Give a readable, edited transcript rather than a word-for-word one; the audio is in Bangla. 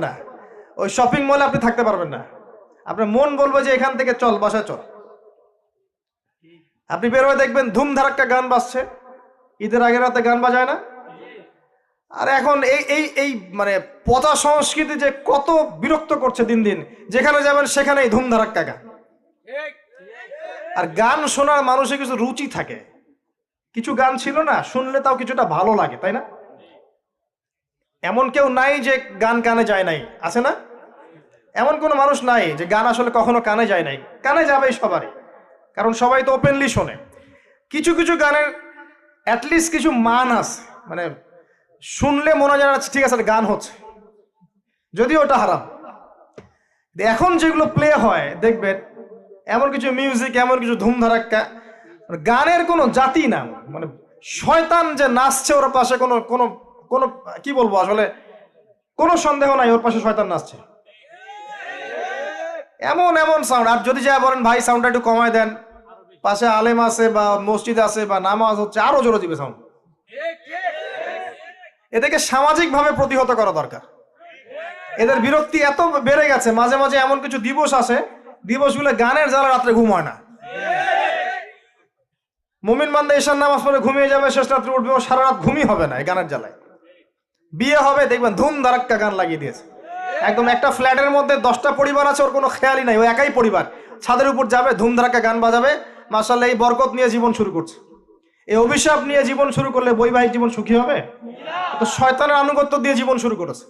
না, ওই শপিং মলে আপনি থাকতে পারবেন না। আপনার মন বলবে যে এখান থেকে চল, বাসায় চল। আপনি বের হয়ে দেখবেন ধুম ধারাক্কা গান বাজছে। ঈদের আগের রাতে গান বাজায় না? আর এখন এই এই এই মানে পচা সংস্কৃতি যে কত বিরক্ত করছে দিন দিন, যেখানে যাবেন সেখানেই ধুম ধারাক্কা গান। আর গান শোনার মানুষের কিছু রুচি থাকে, কিছু গান ছিল না শুনলে তাও কিছুটা ভালো লাগে, তাই না? এমন কেউ নাই যে গান কানে যায় নাই, আছে না? এমন কোনো মানুষ নাই যে গান আসলে কখনো কানে যায় নাই। কানে যাবেই সবারই, কারণ সবাই তো ওপেনলি শোনে। কিছু কিছু গানের অ্যাটলিস্ট কিছু মান আছে, মানে শুনলে মনে হয় যাচ্ছে ঠিক আছে গান হচ্ছে, যদিও ওটা হারাম। এখন যেগুলো প্লে হয় দেখবেন, এমন কিছু মিউজিক, এমন কিছু ধুমধারাক্কা, গানের কোনো জাতি না, মানে শয়তান যে নাচছে ওর পাশে কোনো কোনো কোনো কি বলবো আসলে, কোনো সন্দেহ নাই ওর পাশে শয়তান নাচছে। এমন এমন সাউন্ড, আর যদি যা বলেন ভাই সাউন্ডটা একটু কমায় দেন, পাশে আলেম আছে বা মসজিদ আছে বা নামাজ হচ্ছে, আরো জোরে দিবে সাউন্ড। এদেরকে সামাজিকভাবে প্রতিহত করা দরকার। এদের বিরক্তি এত বেড়ে গেছে, মাঝে মাঝে এমন কিছু দিবস আছে, দিবসগুলো গানের জ্বালা রাত্রে ঘুম হয় না। মুমিন বান্দা ঈশার নামাজ পড়ে ঘুমিয়ে যাবে, শেষ রাত্রে উঠবে, ও সারা রাত ঘুমই হবে না এই গানের জ্বালায়। বিয়ে হবে দেখবেন ধুম ধারাক্কা গান লাগিয়ে দিয়েছে। একদম একটা ফ্ল্যাটের মধ্যে 10টা পরিবার আছে, ওর কোনো খেয়ালই নাই, ও একাই পরিবার, ছাদের উপর যাবে ধুম ধারাক্কা গান বাজাবে। মাশাআল্লাহ, এই বরকত নিয়ে জীবন শুরু করছে। এই অভিশাপ নিয়ে জীবন শুরু করলে বৈবাহিক জীবন সুখী হবে? তো শয়তানের আনুগত্য দিয়ে জীবন শুরু করেছে।